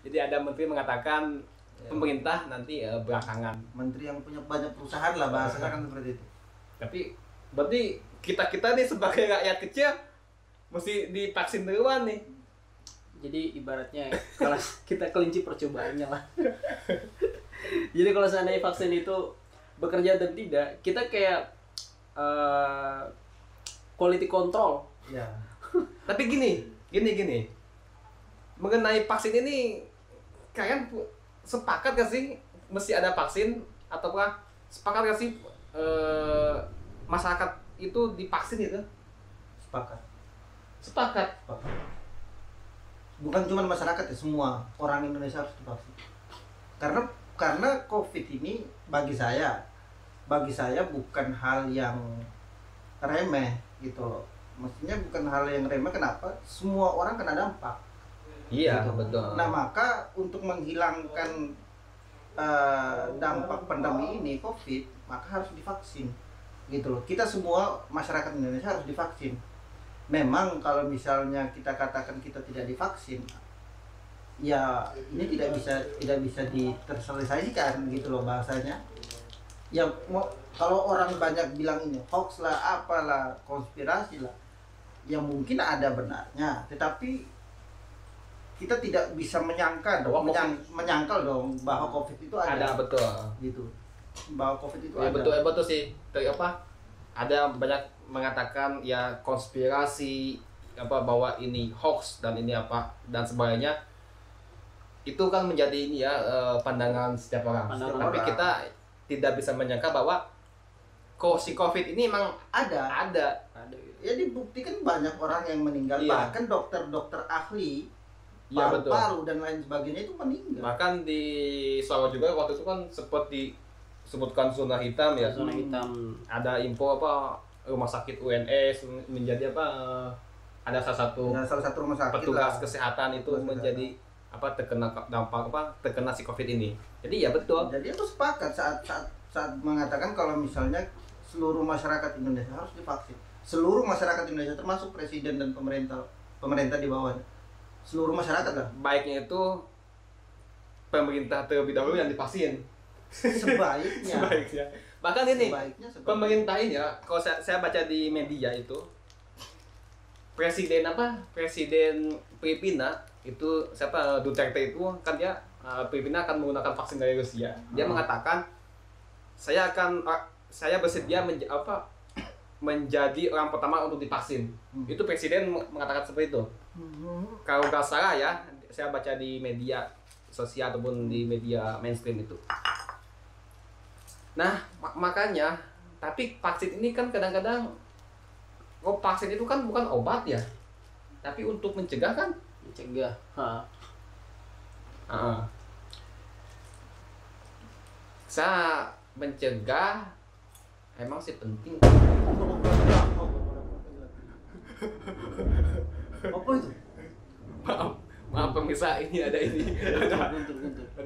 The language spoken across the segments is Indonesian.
Jadi ada menteri mengatakan pemerintah nanti belakangan. Menteri yang punya banyak perusahaan lah bahasanya kan seperti itu. Tapi berarti kita nih sebagai rakyat kecil mesti divaksin duluan nih. Jadi ibaratnya kalau kita kelinci percobaannya lah. Jadi kalau seandainya vaksin itu bekerja dan tidak, kita kayak quality control. Ya. Tapi gini. Mengenai vaksin ini kalian sepakat gak sih mesti ada vaksin ataukah sepakat gak sih masyarakat itu divaksin itu? Sepakat. Sepakat. Bukan cuma masyarakat ya, semua orang Indonesia harus divaksin. Karena COVID ini bagi saya bukan hal yang remeh gitu loh. Maksudnya bukan hal yang remeh, kenapa? Semua orang kena dampak. Iya, gitu. betul. Nah, maka untuk menghilangkan dampak pandemi ini COVID, maka harus divaksin. Gitu loh. Kita semua masyarakat Indonesia harus divaksin. Memang kalau misalnya kita katakan kita tidak divaksin, ya ini tidak bisa terselesaikan gitu loh bahasanya. Ya kalau orang banyak bilang ini hoax lah, apalah, konspirasi lah, yang mungkin ada benarnya, tetapi kita tidak bisa menyangkal dong bahwa COVID itu ada betul gitu, bahwa COVID itu ya, ada. betul sih. Ada banyak mengatakan ya konspirasi bahwa ini hoax dan ini dan sebagainya. Itu kan menjadi ini ya pandangan setiap orang. Tapi kita tidak bisa menyangka bahwa si COVID ini memang ada. Ya dibuktikan banyak orang yang meninggal, bahkan dokter-dokter ahli paru-paru dan lain sebagainya itu meninggal. Bahkan di Solo juga waktu itu kan sempat disebutkan zona hitam ya. Zona hitam. Ada info rumah sakit UNS menjadi ada salah satu rumah sakit petugas kesehatan itu menjadi terkena dampak terkena si COVID ini. Jadi ya betul. Jadi aku sepakat saat mengatakan kalau misalnya seluruh masyarakat Indonesia harus divaksin. Seluruh masyarakat Indonesia termasuk presiden dan pemerintah di bawahnya. Seluruh masyarakat lah. Baiknya itu pemerintah terlebih dahulu yang divaksin. Sebaiknya. Bahkan ini pemerintah ini ya, kalau saya baca di media itu presiden Filipina itu Duterte itu kan dia Filipina akan menggunakan vaksin dari Rusia. Dia mengatakan saya bersedia menjadi orang pertama untuk divaksin. Itu presiden mengatakan seperti itu. Kalau nggak salah ya, saya baca di media sosial ataupun di media mainstream itu. Nah, makanya, tapi vaksin ini kan kadang-kadang, vaksin itu kan bukan obat ya, tapi untuk mencegah kan? Mencegah. Saya mencegah, emang sih penting. Apa itu? Maaf pemirsa, ini ada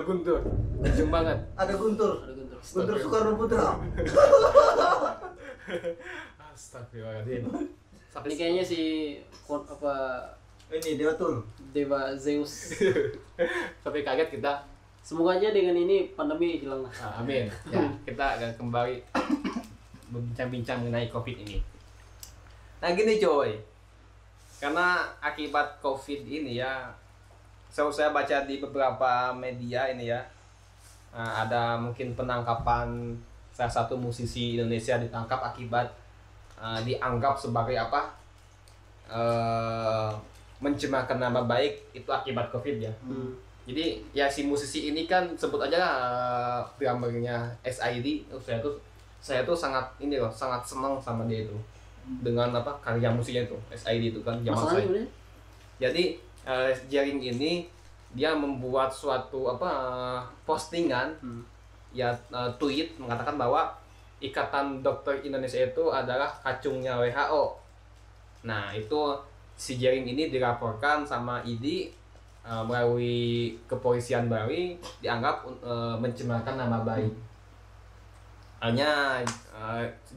Guntur. Ujung banget. Ada Guntur Soekarno Putra. Astagfirullahaladzim. Ini kayaknya ini Dewa Zeus. Sampai kaget kita. Semoga aja dengan ini pandemi hilang lah. Amin. Ya, kita akan kembali berbincang-bincang mengenai COVID ini. Nah gini coy, karena akibat COVID ini ya, saya baca di beberapa media ini ya, ada mungkin penangkapan salah satu musisi Indonesia ditangkap akibat dianggap sebagai mencemarkan nama baik itu akibat COVID ya. Jadi ya si musisi ini kan sebut aja drummernya SID. Saya tuh sangat senang sama dia itu dengan karya musiknya itu SID itu kan zaman saya. Jadi Jering ini dia membuat suatu postingan tweet mengatakan bahwa Ikatan Dokter Indonesia itu adalah kacungnya WHO. Nah itu si Jering ini dilaporkan sama ID melalui kepolisian Bali, dianggap mencemarkan nama baik. Hanya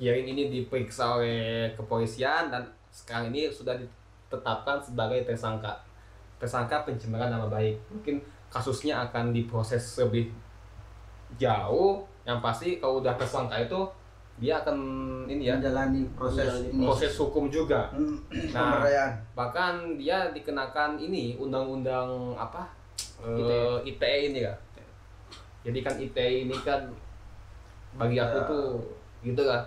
Jering ini diperiksa oleh kepolisian dan sekarang ini sudah ditetapkan sebagai tersangka tersangka pencemaran nama baik. Mungkin kasusnya akan diproses lebih jauh. Yang pasti kalau udah tersangka itu dia akan ini ya menjalani proses hukum juga. Nah, pemberdayaan. bahkan dia dikenakan ini undang-undang apa ITE ini ya. Jadi kan ITE ini kan bagi aku tuh gitu lah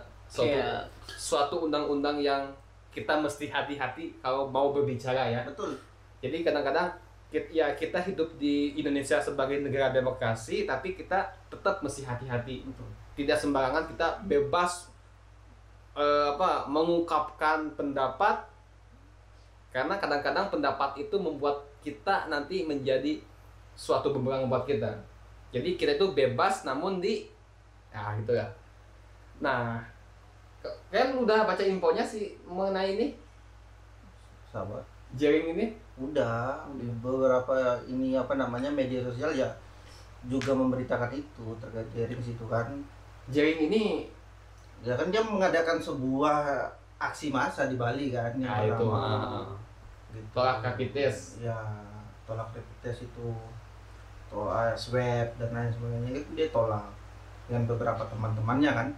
suatu undang-undang yang kita mesti hati-hati kalau mau berbicara ya. Betul. Jadi kadang-kadang kita hidup di Indonesia sebagai negara demokrasi, tapi kita tetap mesti hati-hati. Tidak sembarangan kita bebas mengungkapkan pendapat, karena kadang-kadang pendapat itu membuat kita nanti menjadi suatu bumerang buat kita. Jadi kita itu bebas namun gitu ya. Nah, kan udah baca infonya sih mengenai ini Sabar. jaring ini. Udah beberapa ini media sosial ya juga memberitakan itu terkait jaring situ kan. Jaring ini Ya kan dia mengadakan sebuah aksi massa di Bali kan yang itu gitu. tolak rapid test. Ya, tolak rapid test itu, tolak swab dan lain sebagainya itu dia tolak dengan beberapa teman-temannya kan.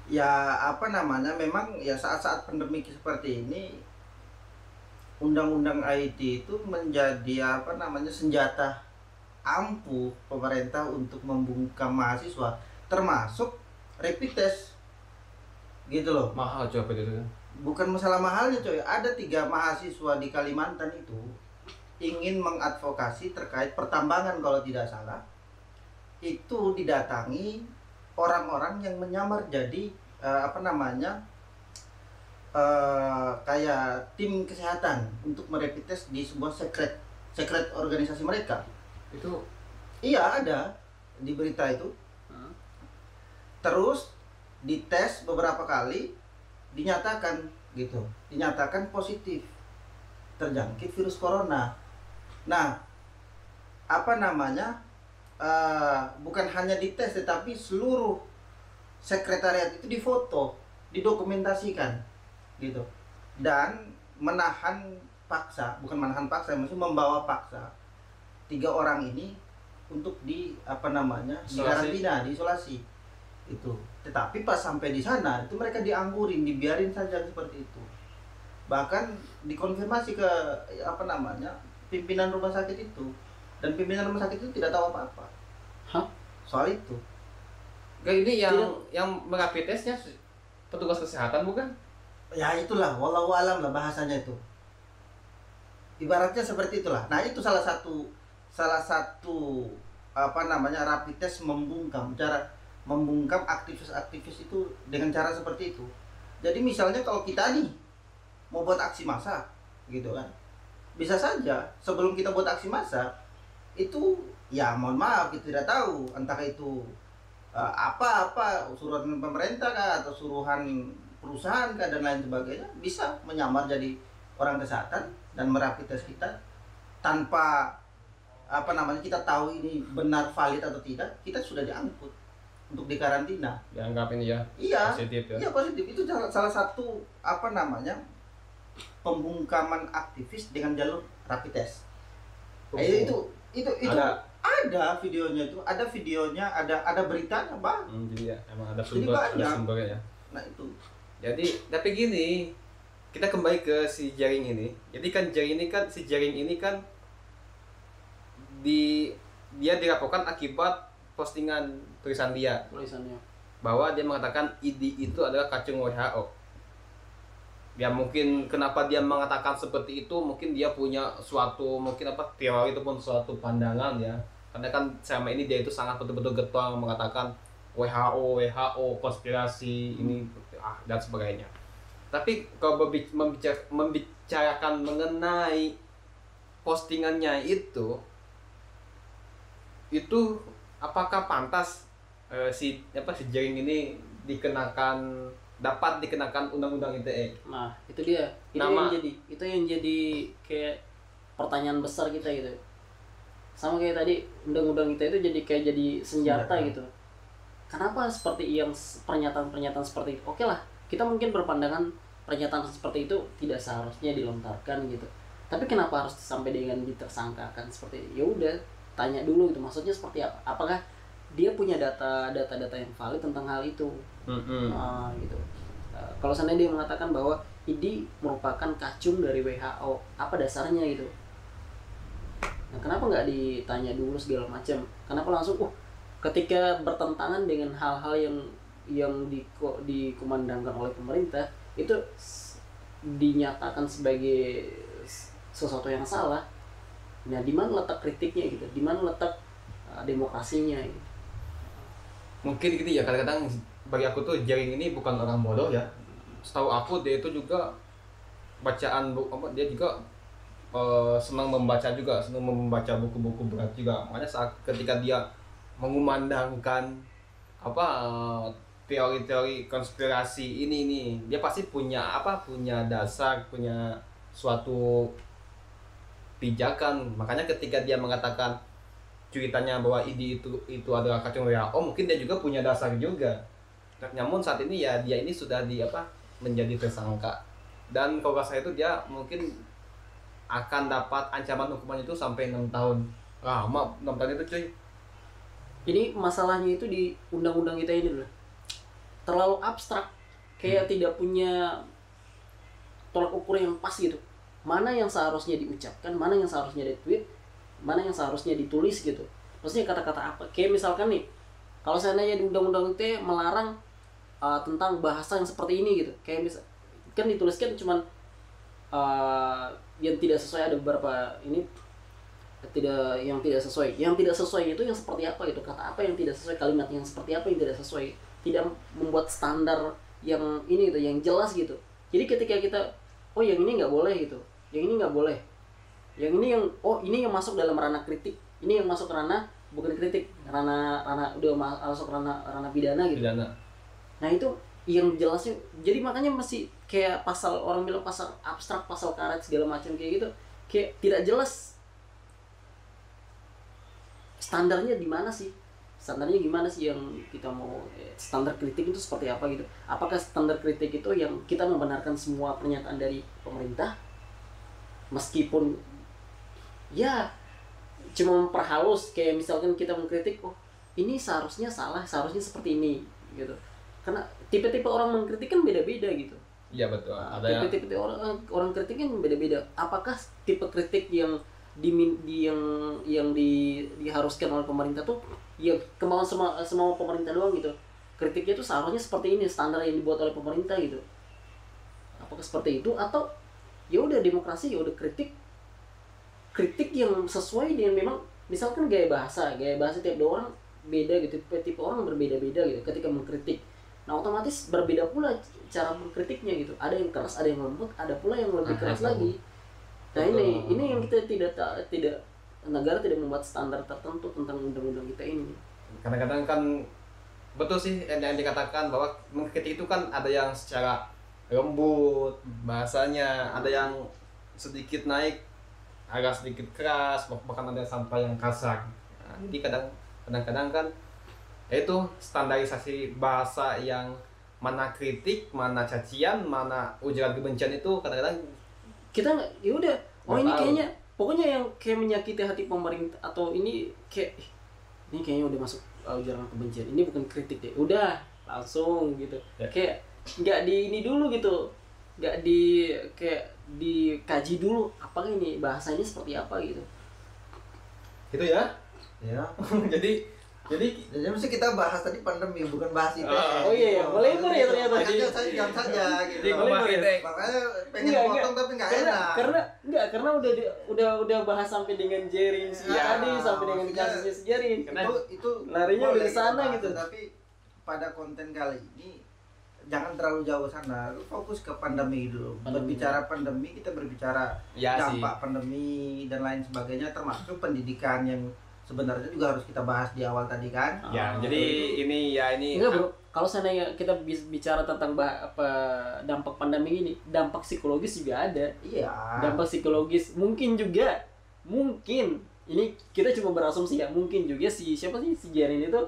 Ya memang ya saat-saat pandemi seperti ini undang-undang IT itu menjadi senjata ampuh pemerintah untuk membungkam mahasiswa, termasuk rapid test gitu loh. Mahal coba itu. Bukan masalah mahalnya coy, ada 3 mahasiswa di Kalimantan itu ingin mengadvokasi terkait pertambangan kalau tidak salah. Itu didatangi orang-orang yang menyamar jadi kayak tim kesehatan untuk merapid test di sebuah secret organisasi mereka. Itu Iya, ada di berita itu. Terus dites beberapa kali dinyatakan positif terjangkit virus corona. Nah, bukan hanya dites tetapi seluruh sekretariat itu difoto, didokumentasikan gitu. Dan maksudnya membawa paksa 3 orang ini untuk dikarantina, diisolasi itu. Tetapi pas sampai di sana itu mereka dianggurin, dibiarin saja seperti itu. Bahkan dikonfirmasi ke pimpinan rumah sakit itu, dan pimpinan rumah sakit itu tidak tahu apa-apa soal itu. ini yang merapid testnya petugas kesehatan bukan? Ya itulah, wallahu alam lah bahasanya itu. Ibaratnya seperti itulah. Nah, itu salah satu rapid test membungkam aktivis-aktivis itu dengan cara seperti itu. Jadi misalnya kalau kita nih mau buat aksi massa gitu kan, bisa saja sebelum kita buat aksi massa itu ya mohon maaf kita tidak tahu entah itu suruhan pemerintah kah atau suruhan perusahaan kah dan lain sebagainya, bisa menyamar jadi orang kesehatan dan merapid tes kita tanpa kita tahu ini benar valid atau tidak, kita sudah diangkut untuk dikarantina. Dianggap ini ya iya, positif ya. Iya, positif. Itu salah satu pembungkaman aktivis dengan jalur rapid test. Itu ada videonya, ada beritanya, Bang. Jadi ya emang ada sumbernya ya. Nah, itu. Jadi tapi gini, kita kembali ke si jaring ini. Jadi kan si jaring ini kan dia dilaporkan akibat postingan tulisannya bahwa dia mengatakan ID itu adalah kacung WHO. Ya mungkin kenapa dia mengatakan seperti itu, mungkin dia punya suatu teori itu pun suatu pandangan ya. Karena kan selama ini dia itu sangat betul-betul getol mengatakan WHO konspirasi ini dan sebagainya. Tapi kalau membicarakan mengenai postingannya itu apakah pantas si jaring ini dapat dikenakan undang-undang ITE? Nah, itu dia. Itu yang jadi kayak pertanyaan besar kita gitu. Sama kayak tadi undang-undang ITE itu jadi senjata gitu. Kenapa seperti yang pernyataan seperti itu? Oke lah, kita mungkin berpandangan pernyataan seperti itu tidak seharusnya dilontarkan gitu. Tapi kenapa harus sampai dengan ditersangkakan seperti itu? Ya udah, tanya dulu gitu, maksudnya seperti apa? Apakah dia punya data yang valid tentang hal itu? Gitu. Kalau seandainya dia mengatakan bahwa ini merupakan kacung dari WHO, apa dasarnya gitu? Nah, kenapa nggak ditanya dulu segala macam? Kenapa langsung ketika bertentangan dengan hal-hal yang dikumandangkan oleh pemerintah itu dinyatakan sebagai sesuatu yang salah. Nah, di mana letak kritiknya gitu? Di mana letak demokrasinya gitu? Mungkin gitu ya, kadang-kadang bagi aku tuh Jering ini bukan orang bodoh ya. Setahu aku dia itu juga bacaan dia juga senang membaca buku-buku berat juga. Makanya saat ketika dia mengumandangkan teori-teori konspirasi ini nih, dia pasti punya dasar, punya suatu pijakan. Makanya ketika dia mengatakan ceritanya bahwa itu adalah kacung WHO, mungkin dia juga punya dasar juga. Namun saat ini ya dia ini sudah menjadi tersangka, dan kalau saya itu dia mungkin akan dapat ancaman hukuman itu sampai 6 tahun. Lama 6 tahun itu cuy. Ini masalahnya itu di undang-undang kita ini loh, terlalu abstrak, kayak tidak punya tolak ukur yang pas gitu. Mana yang seharusnya diucapkan, mana yang seharusnya ditweet, mana yang seharusnya ditulis gitu. Maksudnya kata-kata apa? Kayak misalkan nih, kalau seandainya di undang-undang itu melarang tentang bahasa yang seperti ini gitu, kayak kan dituliskan cuman yang tidak sesuai, ada beberapa ini yang tidak sesuai itu yang seperti apa gitu, kata apa yang tidak sesuai, kalimat yang seperti apa yang tidak sesuai, tidak membuat standar yang ini gitu, yang jelas gitu. Jadi ketika kita yang ini nggak boleh gitu, yang ini nggak boleh, yang ini ini yang masuk dalam ranah kritik, ini yang masuk ranah bukan kritik, ranah udah masuk ranah pidana gitu. Nah itu yang jelasnya, jadi makanya masih kayak pasal, orang bilang pasal abstrak, pasal karet segala macam kayak gitu, kayak tidak jelas standarnya di mana sih, standarnya gimana sih yang kita mau, standar kritik itu seperti apa gitu. Apakah standar kritik itu yang kita membenarkan semua pernyataan dari pemerintah meskipun ya cuma memperhalus, kayak misalkan kita mengkritik ini seharusnya salah, seharusnya seperti ini gitu. Karena tipe-tipe orang mengkritik kan beda-beda gitu. Iya betul. Ada tipe-tipe orang kritik kan beda-beda. Apakah tipe kritik yang diharuskan oleh pemerintah tuh ya kemauan semua pemerintah doang gitu? Kritiknya tuh seharusnya seperti ini, standar yang dibuat oleh pemerintah gitu. Apakah seperti itu, atau ya udah demokrasi, ya udah kritik yang sesuai dengan memang, misalkan gaya bahasa tiap dua orang beda gitu, tipe orang berbeda-beda gitu ketika mengkritik. Nah otomatis berbeda pula cara mengkritiknya gitu. Ada yang keras, ada yang lembut, ada pula yang lebih keras lagi. Nah ini yang kita tidak negara tidak membuat standar tertentu tentang undang-undang kita ini. Kadang-kadang kan betul sih yang dikatakan bahwa mengkritik itu kan ada yang secara lembut bahasanya, ada yang sedikit naik, agak sedikit keras, bahkan ada sampai yang kasar. Nah, jadi kadang-kadang kan itu standarisasi bahasa yang mana kritik, mana cacian, mana ujaran kebencian itu kadang-kadang kita ya udah ini kayaknya pokoknya yang kayak menyakiti hati pemerintah atau ini kayaknya udah masuk ujaran kebencian, ini bukan kritik deh, udah langsung gitu ya. Kayak nggak ini dulu gitu, nggak kayak dikaji dulu apakah ini bahasanya seperti apa gitu. Itu ya jadi mesti kita bahas tadi pandemi, bukan bahas itu. Iya, boleh ya ternyata. Makanya saya diam saja gitu. Makanya pengen potong tapi nggak enak. Karena udah bahas sampai dengan Jering tadi, sampai dengan kasusnya Jering. Itu larinya udah ke sana gitu. Tapi pada konten kali ini jangan terlalu jauh sana, lu fokus ke pandemi dulu. Berbicara pandemi, kita berbicara dampak pandemi dan lain sebagainya, termasuk pendidikan yang sebenarnya juga harus kita bahas di awal tadi kan. Jadi ini enggak bro, kalau seandainya kita bicara tentang dampak pandemi ini, dampak psikologis juga ada. Iya. Dampak psikologis mungkin ini kita cuma berasumsi ya, mungkin juga si Jaren itu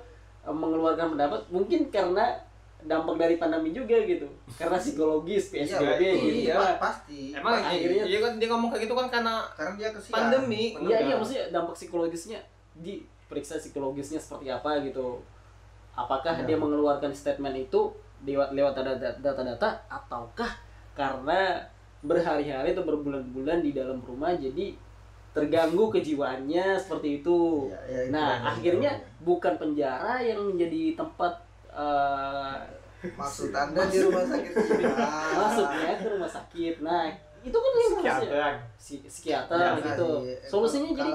mengeluarkan pendapat mungkin karena dampak dari pandemi juga gitu. Karena psikologis PSBB gitu. Iya, pasti. Emang akhirnya dia kan dia ngomong kayak gitu kan karena Dia kesian. pandemi. Iya maksudnya dampak psiologisnya diperiksa psikologisnya seperti apa gitu. Apakah dia mengeluarkan statement itu lewat data-data ataukah karena berhari-hari atau berbulan-bulan di dalam rumah jadi terganggu kejiwaannya seperti itu. Nah, akhirnya bukan penjara yang menjadi tempat maksud Anda di rumah sakit jiwa. Maksudnya ke rumah sakit. Nah, itu kan yang psikiater psikiater gitu. Solusinya jadi